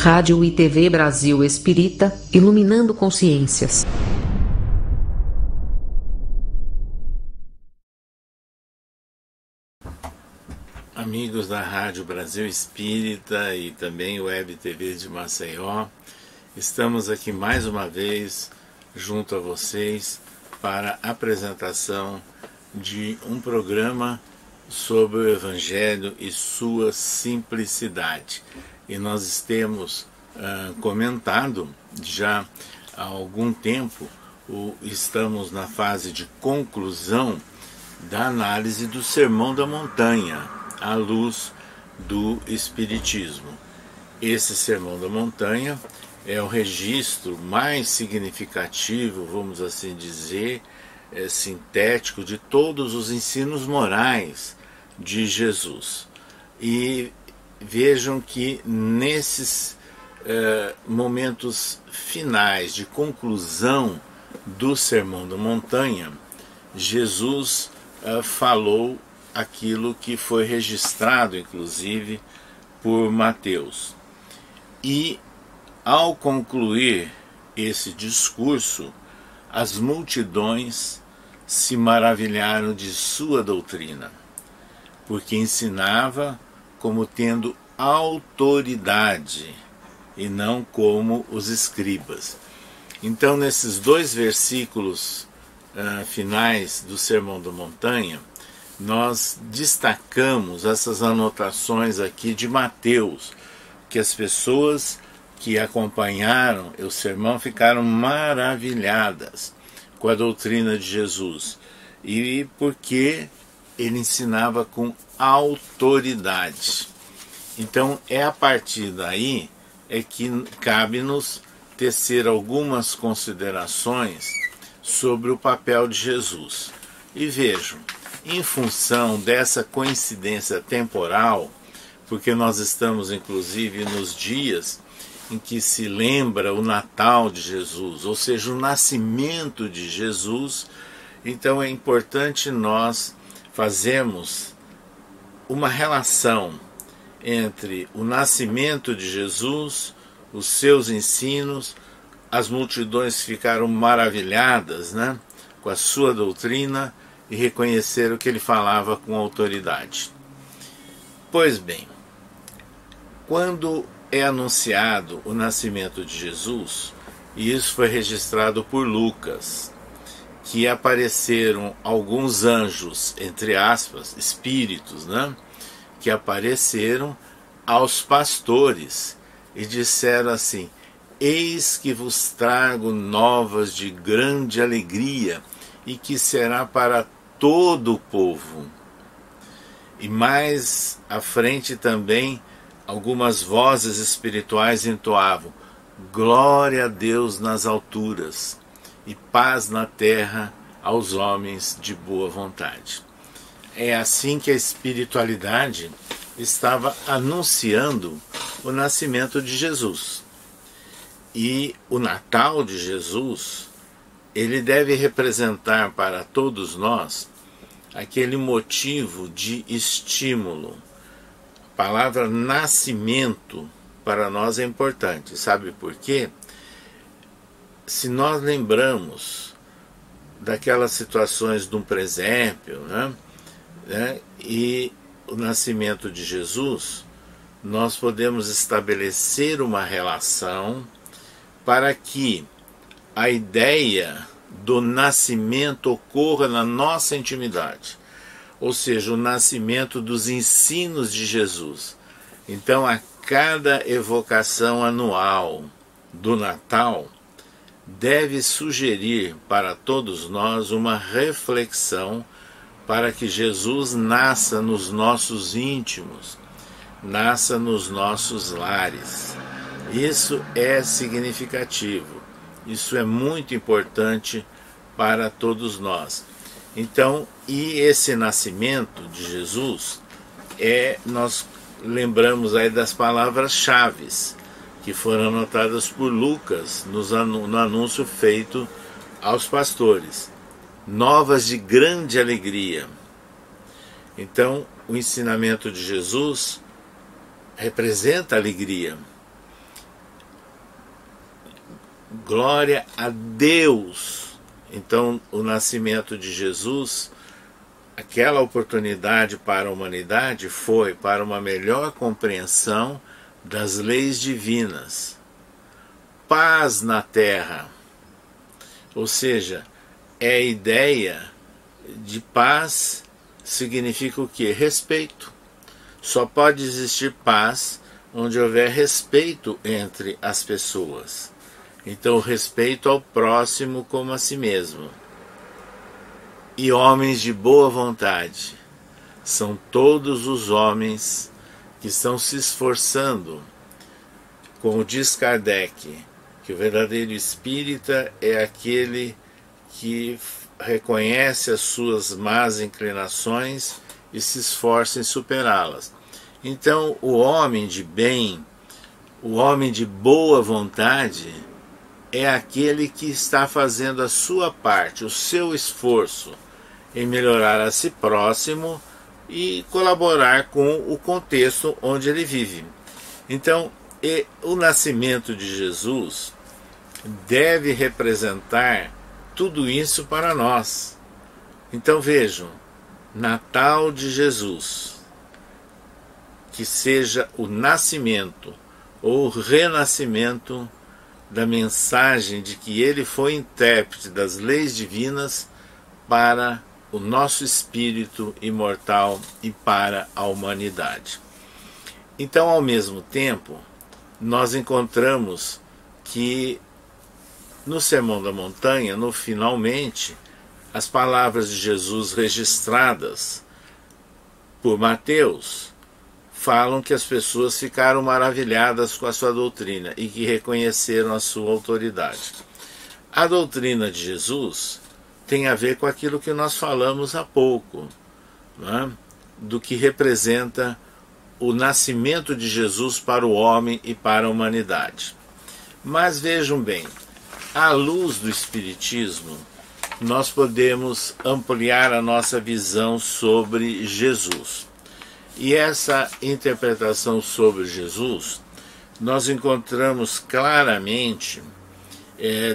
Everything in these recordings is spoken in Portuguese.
Rádio e TV Brasil Espírita, iluminando consciências. Amigos da Rádio Brasil Espírita e também Web TV de Maceió, estamos aqui mais uma vez junto a vocês para a apresentação de um programa sobre o Evangelho e sua simplicidade. E nós temos comentado já há algum tempo, estamos na fase de conclusão da análise do Sermão da Montanha, à luz do Espiritismo. Esse Sermão da Montanha é o registro mais significativo, vamos assim dizer, sintético de todos os ensinos morais de Jesus. E vejam que nesses momentos finais de conclusão do Sermão da Montanha, Jesus falou aquilo que foi registrado, inclusive, por Mateus. E, ao concluir esse discurso, as multidões se maravilharam de sua doutrina, porque ensinava como tendo autoridade e não como os escribas. Então, nesses dois versículos finais do Sermão da Montanha, nós destacamos essas anotações aqui de Mateus, que as pessoas que acompanharam o sermão ficaram maravilhadas com a doutrina de Jesus, e porque ele ensinava com autoridade. Então é a partir daí que cabe-nos tecer algumas considerações sobre o papel de Jesus. E vejam, em função dessa coincidência temporal, porque nós estamos inclusive nos dias em que se lembra o Natal de Jesus, ou seja, o nascimento de Jesus, então é importante nós fazermos uma relação entre o nascimento de Jesus, os seus ensinos. As multidões ficaram maravilhadas, com a sua doutrina e reconheceram que ele falava com autoridade. Pois bem, quando é anunciado o nascimento de Jesus, e isso foi registrado por Lucas, que apareceram alguns anjos, entre aspas, espíritos, que apareceram aos pastores e disseram assim: eis que vos trago novas de grande alegria e que será para todo o povo. E mais à frente também algumas vozes espirituais entoavam: glória a Deus nas alturas e paz na terra aos homens de boa vontade. É assim que a espiritualidade estava anunciando o nascimento de Jesus. E o Natal de Jesus, ele deve representar para todos nós aquele motivo de estímulo. A palavra nascimento para nós é importante, sabe por quê? Se nós lembramos daquelas situações de um presépio, e o nascimento de Jesus, nós podemos estabelecer uma relação para que a ideia do nascimento ocorra na nossa intimidade, ou seja, o nascimento dos ensinos de Jesus. Então, a cada evocação anual do Natal, deve sugerir para todos nós uma reflexão para que Jesus nasça nos nossos íntimos, nasça nos nossos lares. Isso é significativo, isso é muito importante para todos nós. Então, e esse nascimento de Jesus, nós lembramos aí das palavras-chave que foram anotadas por Lucas no anúncio feito aos pastores. Novas de grande alegria. Então, o ensinamento de Jesus representa alegria. glória a Deus. Então, o nascimento de Jesus, aquela oportunidade para a humanidade, foi para uma melhor compreensão das leis divinas. Paz na terra. Ou seja, é a ideia de paz, significa o quê? Respeito. Só pode existir paz onde houver respeito entre as pessoas. Então, respeito ao próximo como a si mesmo. E homens de boa vontade são todos os homens que estão se esforçando, como diz Kardec, que o verdadeiro espírita é aquele que reconhece as suas más inclinações e se esforça em superá-las. Então, o homem de bem, o homem de boa vontade, é aquele que está fazendo a sua parte, o seu esforço em melhorar a si próximo e colaborar com o contexto onde ele vive. Então, o nascimento de Jesus deve representar tudo isso para nós. Então vejam, Natal de Jesus, que seja o nascimento ou o renascimento da mensagem de que ele foi intérprete das leis divinas para o nosso espírito imortal e para a humanidade. Então, ao mesmo tempo, nós encontramos que no Sermão da Montanha, no finalmente, as palavras de Jesus registradas por Mateus falam que as pessoas ficaram maravilhadas com a sua doutrina e que reconheceram a sua autoridade. A doutrina de Jesus tem a ver com aquilo que nós falamos há pouco, né? Do que representa o nascimento de Jesus para o homem e para a humanidade. Mas vejam bem, à luz do Espiritismo, nós podemos ampliar a nossa visão sobre Jesus. E essa interpretação sobre Jesus, nós encontramos claramente,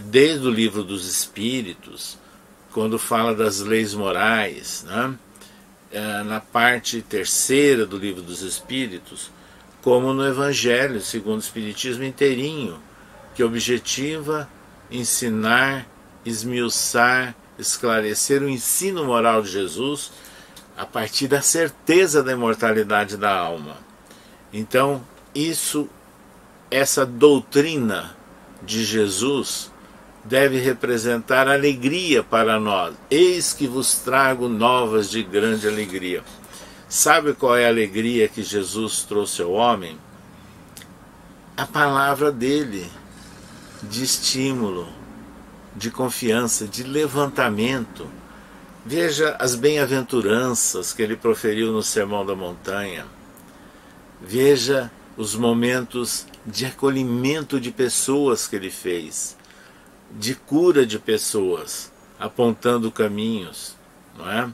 desde o Livro dos Espíritos, quando fala das leis morais, né? Na parte terceira do Livro dos Espíritos, como no Evangelho segundo o Espiritismo inteirinho, que objetiva ensinar, esmiuçar, esclarecer o ensino moral de Jesus a partir da certeza da imortalidade da alma. Então, essa doutrina de Jesus deve representar alegria para nós. Eis que vos trago novas de grande alegria. Sabe qual é a alegria que Jesus trouxe ao homem? A palavra dele, de estímulo, de confiança, de levantamento. Veja as bem-aventuranças que ele proferiu no Sermão da Montanha. Veja os momentos de acolhimento de pessoas que ele fez, de cura de pessoas, apontando caminhos, não é?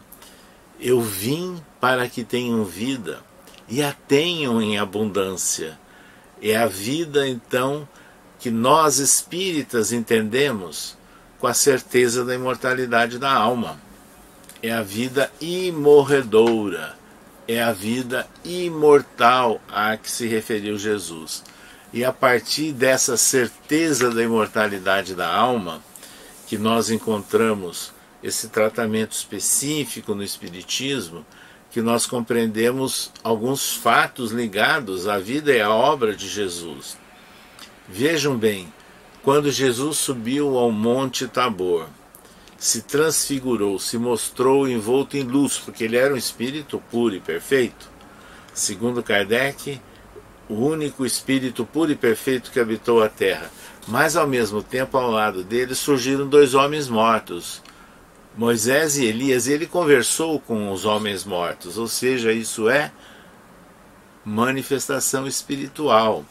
Eu vim para que tenham vida e a tenham em abundância. É a vida, então, que nós espíritas entendemos com a certeza da imortalidade da alma. É a vida imorredoura, é a vida imortal a que se referiu Jesus. E a partir dessa certeza da imortalidade da alma, que nós encontramos esse tratamento específico no Espiritismo, que nós compreendemos alguns fatos ligados à vida e à obra de Jesus. Vejam bem, quando Jesus subiu ao Monte Tabor, se transfigurou, se mostrou envolto em luz, porque ele era um espírito puro e perfeito. Segundo Kardec, o único espírito puro e perfeito que habitou a terra. Mas ao mesmo tempo, ao lado dele, surgiram dois homens mortos, Moisés e Elias, e ele conversou com os homens mortos, ou seja, isso é manifestação espiritual.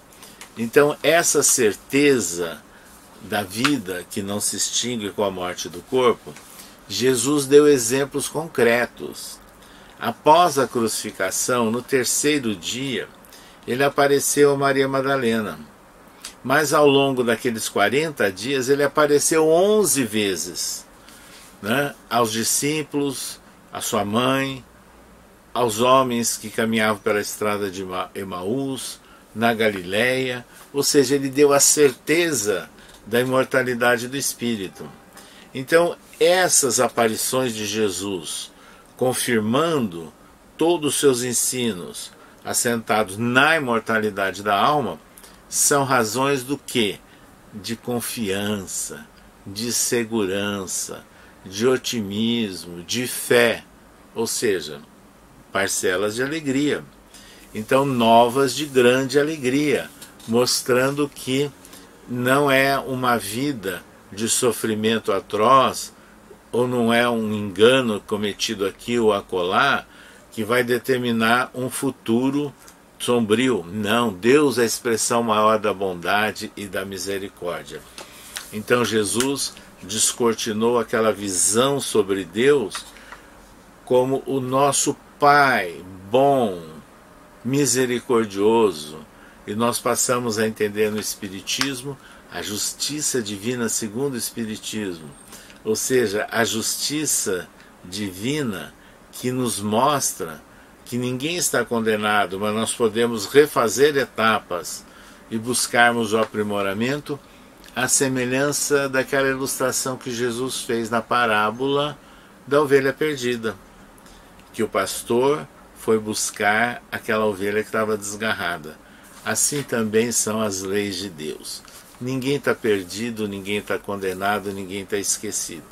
Então, essa certeza da vida que não se extingue com a morte do corpo, Jesus deu exemplos concretos. Após a crucificação, no terceiro dia, ele apareceu a Maria Madalena. Mas ao longo daqueles 40 dias ele apareceu 11 vezes, né? Aos discípulos, à sua mãe, aos homens que caminhavam pela estrada de Emaús, na Galileia, ou seja, ele deu a certeza da imortalidade do Espírito. Então, essas aparições de Jesus, confirmando todos os seus ensinos, assentados na imortalidade da alma, são razões do quê? De confiança, de segurança, de otimismo, de fé, ou seja, parcelas de alegria. Então, novas de grande alegria, mostrando que não é uma vida de sofrimento atroz, ou não é um engano cometido aqui ou acolá, que vai determinar um futuro sombrio. Não, Deus é a expressão maior da bondade e da misericórdia. Então Jesus descortinou aquela visão sobre Deus como o nosso Pai bom, misericordioso, e nós passamos a entender no Espiritismo a justiça divina segundo o Espiritismo, ou seja, a justiça divina que nos mostra que ninguém está condenado, mas nós podemos refazer etapas e buscarmos o aprimoramento, à semelhança daquela ilustração que Jesus fez na parábola da ovelha perdida, que o pastor foi buscar aquela ovelha que estava desgarrada. Assim também são as leis de Deus. Ninguém está perdido, ninguém está condenado, ninguém está esquecido.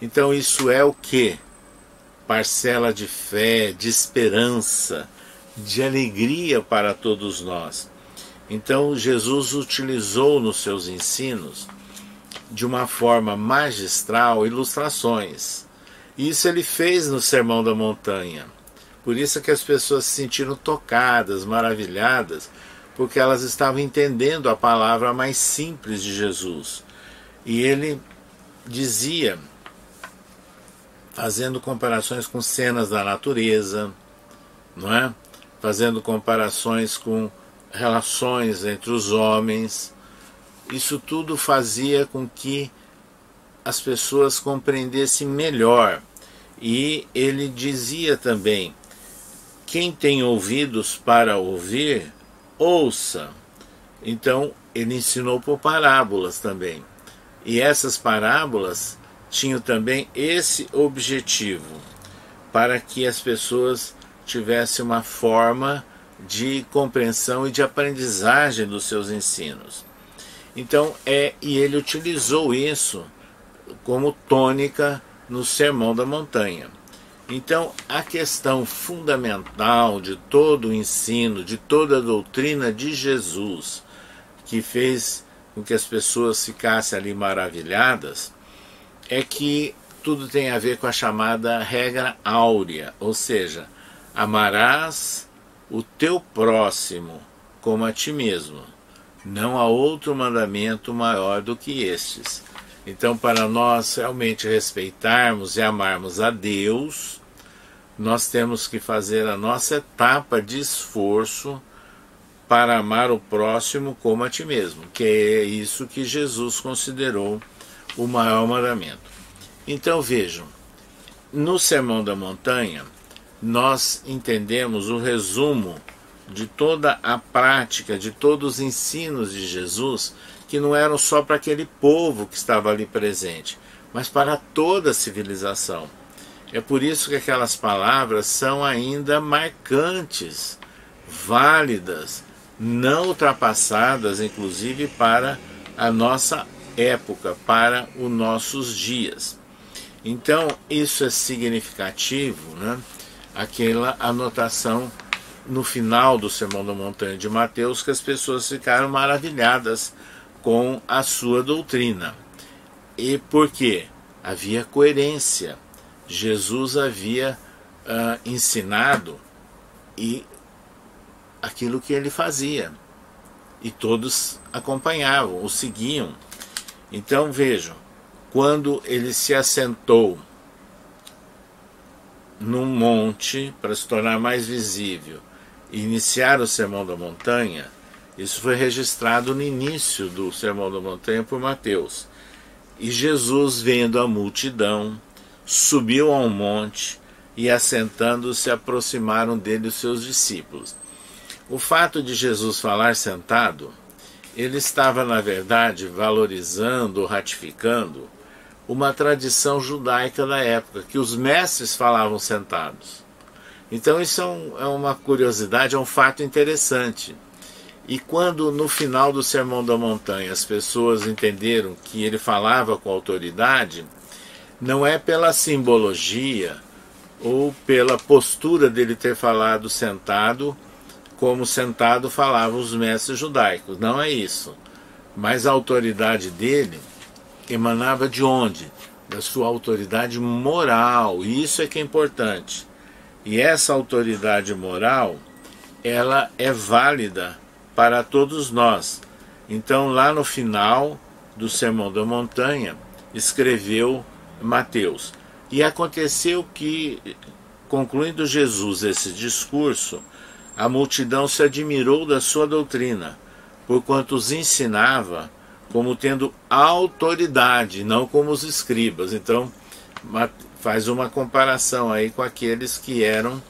Então isso é o quê? Parcela de fé, de esperança, de alegria para todos nós. Então Jesus utilizou nos seus ensinos, de uma forma magistral, ilustrações. Isso ele fez no Sermão da Montanha. Por isso que as pessoas se sentiram tocadas, maravilhadas, porque elas estavam entendendo a palavra mais simples de Jesus. E ele dizia, fazendo comparações com cenas da natureza, não é? Fazendo comparações com relações entre os homens. Isso tudo fazia com que as pessoas compreendessem melhor. E ele dizia também, quem tem ouvidos para ouvir, ouça. Então ele ensinou por parábolas também. E essas parábolas tinham também esse objetivo, para que as pessoas tivessem uma forma de compreensão e de aprendizagem dos seus ensinos. Então e ele utilizou isso como tônica no Sermão da Montanha. Então a questão fundamental de todo o ensino, de toda a doutrina de Jesus, que fez com que as pessoas ficassem ali maravilhadas, é que tudo tem a ver com a chamada regra áurea, ou seja, amarás o teu próximo como a ti mesmo. Não há outro mandamento maior do que estes. Então, para nós realmente respeitarmos e amarmos a Deus, nós temos que fazer a nossa etapa de esforço para amar o próximo como a ti mesmo, que é isso que Jesus considerou o maior mandamento. Então vejam, no Sermão da Montanha, nós entendemos o resumo de toda a prática, de todos os ensinos de Jesus, que não eram só para aquele povo que estava ali presente, mas para toda a civilização. É por isso que aquelas palavras são ainda marcantes, válidas, não ultrapassadas, inclusive para a nossa época, para os nossos dias. Então, isso é significativo, né? Aquela anotação no final do Sermão da Montanha de Mateus, que as pessoas ficaram maravilhadas com a sua doutrina. E por quê? Havia coerência. Jesus havia ensinado e aquilo que ele fazia. E todos acompanhavam, o seguiam. Então vejam, quando ele se assentou num monte para se tornar mais visível e iniciar o Sermão da Montanha, Isso foi registrado no início do Sermão da Montanha por Mateus. E Jesus, vendo a multidão, subiu a um monte e, assentando-se, aproximaram dele os seus discípulos. O fato de Jesus falar sentado, ele estava, na verdade, valorizando ou ratificando uma tradição judaica da época, que os mestres falavam sentados. Então isso é uma curiosidade, é um fato interessante. E quando no final do Sermão da Montanha as pessoas entenderam que ele falava com autoridade, não é pela simbologia ou pela postura dele ter falado sentado, como sentado falavam os mestres judaicos, não é isso. Mas a autoridade dele emanava de onde? Da sua autoridade moral, e isso é que é importante. E essa autoridade moral, ela é válida para todos nós. Então, lá no final do Sermão da Montanha, escreveu Mateus. E aconteceu que, concluindo Jesus esse discurso, a multidão se admirou da sua doutrina, porquanto os ensinava como tendo autoridade, não como os escribas. Então, faz uma comparação aí com aqueles que eram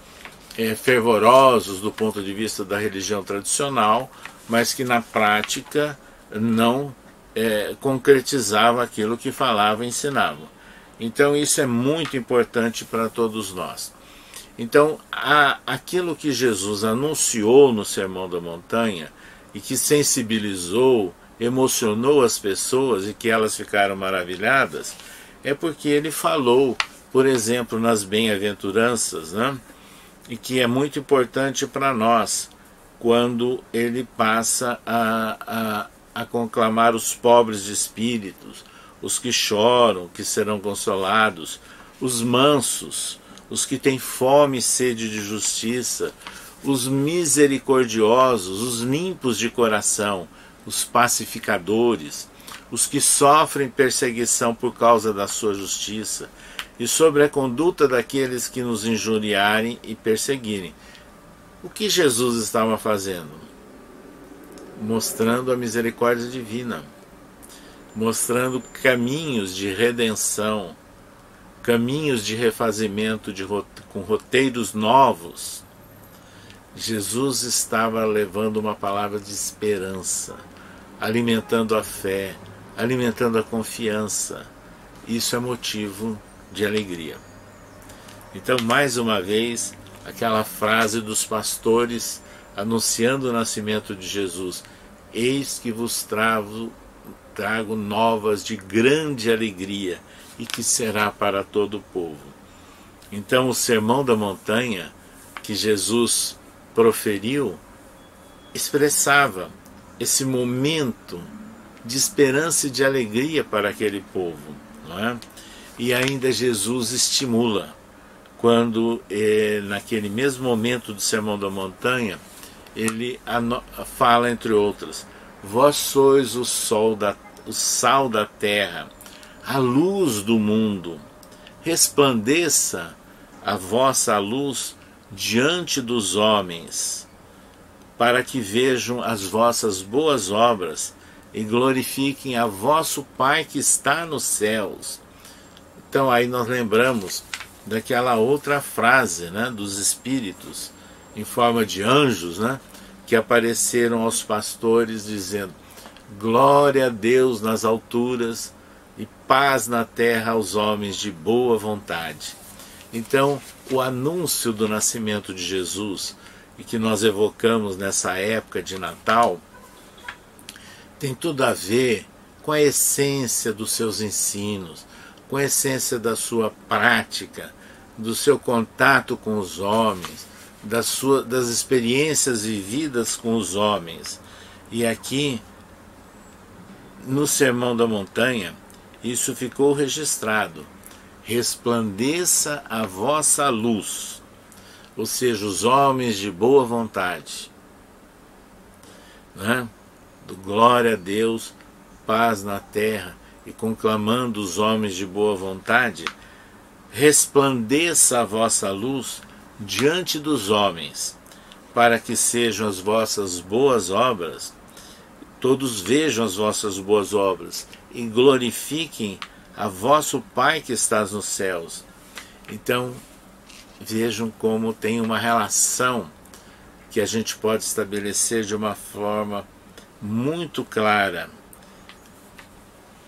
fervorosos do ponto de vista da religião tradicional, mas que na prática não concretizavam aquilo que falavam e ensinavam. Então isso é muito importante para todos nós. Então aquilo que Jesus anunciou no Sermão da Montanha e que sensibilizou, emocionou as pessoas e que elas ficaram maravilhadas, é porque ele falou, por exemplo, nas bem-aventuranças, né? E que é muito importante para nós, quando ele passa a conclamar os pobres de espíritos, os que choram, que serão consolados, os mansos, os que têm fome e sede de justiça, os misericordiosos, os limpos de coração, os pacificadores, os que sofrem perseguição por causa da sua justiça, e sobre a conduta daqueles que nos injuriarem e perseguirem. O que Jesus estava fazendo? Mostrando a misericórdia divina, mostrando caminhos de redenção, caminhos de refazimento com roteiros novos. Jesus estava levando uma palavra de esperança, alimentando a fé, alimentando a confiança. Isso é motivo de alegria. Então, mais uma vez, aquela frase dos pastores anunciando o nascimento de Jesus: eis que vos trago novas de grande alegria e que será para todo o povo. Então o Sermão da Montanha que Jesus proferiu expressava esse momento de esperança e de alegria para aquele povo, não é? E ainda Jesus estimula, quando naquele mesmo momento do Sermão da Montanha, ele fala, entre outras: vós sois o sal da terra, a luz do mundo. Resplandeça a vossa luz diante dos homens, para que vejam as vossas boas obras e glorifiquem a vosso Pai que está nos céus. Então aí nós lembramos daquela outra frase, né, dos espíritos em forma de anjos, né, que apareceram aos pastores dizendo: glória a Deus nas alturas e paz na terra aos homens de boa vontade. Então o anúncio do nascimento de Jesus, e que nós evocamos nessa época de Natal, tem tudo a ver com a essência dos seus ensinos, com a essência da sua prática, do seu contato com os homens, das experiências vividas com os homens. E aqui, no Sermão da Montanha, isso ficou registrado: resplandeça a vossa luz, ou seja, os homens de boa vontade, né? Do glória a Deus, paz na terra, e conclamando os homens de boa vontade, resplandeça a vossa luz diante dos homens, para que sejam as vossas boas obras todos vejam as vossas boas obras e glorifiquem a vosso Pai que estás nos céus. Então, vejam como tem uma relação que a gente pode estabelecer de uma forma muito clara.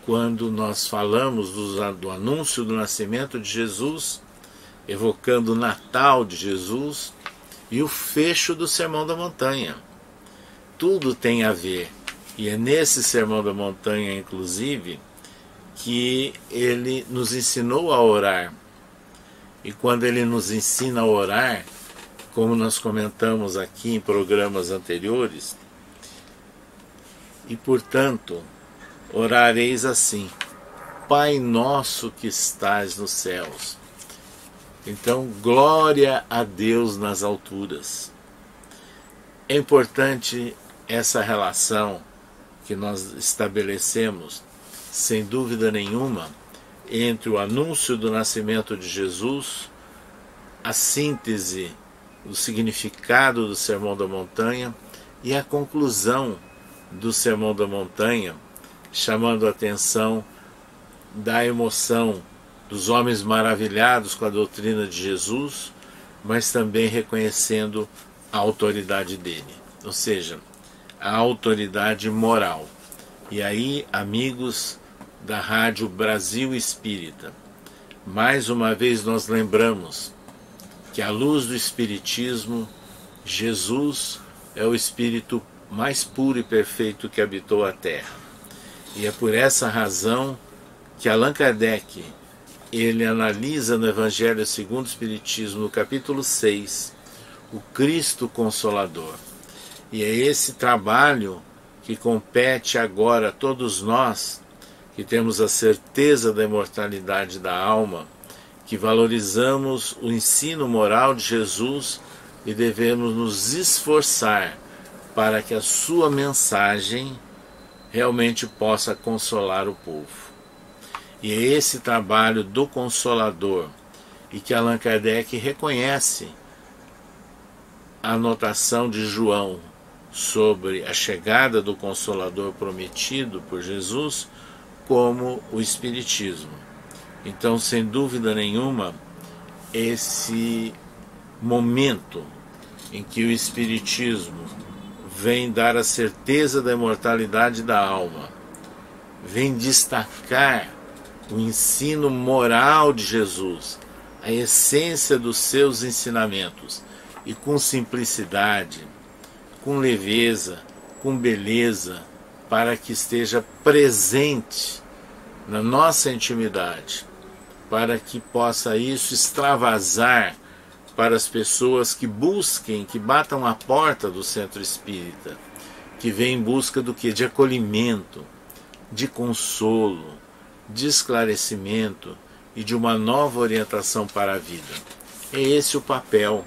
Quando nós falamos do anúncio do nascimento de Jesus, evocando o Natal de Jesus e o fecho do Sermão da Montanha. Tudo tem a ver. E é nesse Sermão da Montanha, inclusive, que ele nos ensinou a orar. E quando ele nos ensina a orar, como nós comentamos aqui em programas anteriores, e portanto, orareis assim: Pai nosso que estás nos céus. Então, glória a Deus nas alturas. É importante essa relação que nós estabelecemos, sem dúvida nenhuma, entre o anúncio do nascimento de Jesus, a síntese do significado do Sermão da Montanha e a conclusão do Sermão da Montanha, chamando a atenção da emoção dos homens maravilhados com a doutrina de Jesus, mas também reconhecendo a autoridade dele, ou seja, a autoridade moral. E aí, amigos da Rádio Brasil Espírita, mais uma vez nós lembramos que à luz do Espiritismo, Jesus é o Espírito mais puro e perfeito que habitou a Terra. E é por essa razão que Allan Kardec, ele analisa no Evangelho segundo o Espiritismo, no capítulo 6, o Cristo Consolador. E é esse trabalho que compete agora a todos nós, que temos a certeza da imortalidade da alma, que valorizamos o ensino moral de Jesus e devemos nos esforçar para que a sua mensagem realmente possa consolar o povo. E é esse trabalho do Consolador, e que Allan Kardec reconhece a anotação de João sobre a chegada do Consolador prometido por Jesus como o Espiritismo. Então, sem dúvida nenhuma, esse momento em que o Espiritismo vem dar a certeza da imortalidade da alma, vem destacar o ensino moral de Jesus, a essência dos seus ensinamentos, e com simplicidade, com leveza, com beleza, para que esteja presente na nossa intimidade, para que possa isso extravasar para as pessoas que busquem, que batam a porta do centro espírita, que vêm em busca do quê? De acolhimento, de consolo, de esclarecimento e de uma nova orientação para a vida. É esse o papel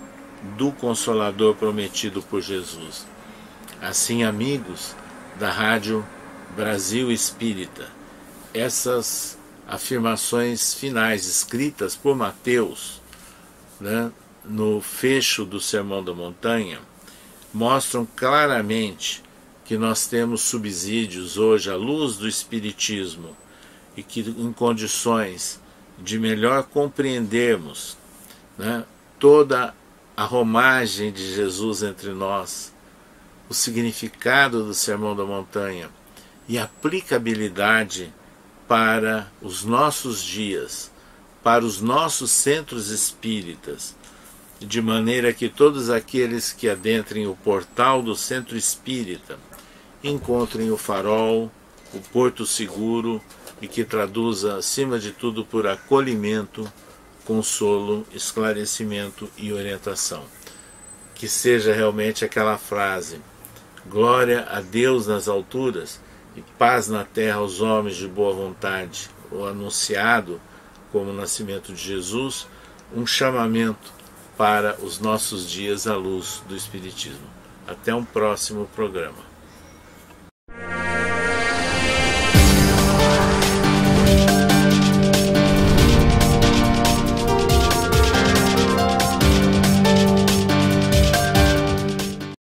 do Consolador prometido por Jesus. Assim, amigos da Rádio Brasil Espírita, essas afirmações finais escritas por Mateus, né, no fecho do Sermão da Montanha, mostram claramente que nós temos subsídios hoje à luz do Espiritismo e que em condições de melhor compreendermos, né, toda a romagem de Jesus entre nós, o significado do Sermão da Montanha e a aplicabilidade para os nossos dias, para os nossos centros espíritas, de maneira que todos aqueles que adentrem o portal do centro espírita encontrem o farol, o porto seguro, e que traduza, acima de tudo, por acolhimento, consolo, esclarecimento e orientação. Que seja realmente aquela frase: glória a Deus nas alturas e paz na terra aos homens de boa vontade, o anunciado como o nascimento de Jesus, um chamamento para os nossos dias à luz do Espiritismo. Até um próximo programa.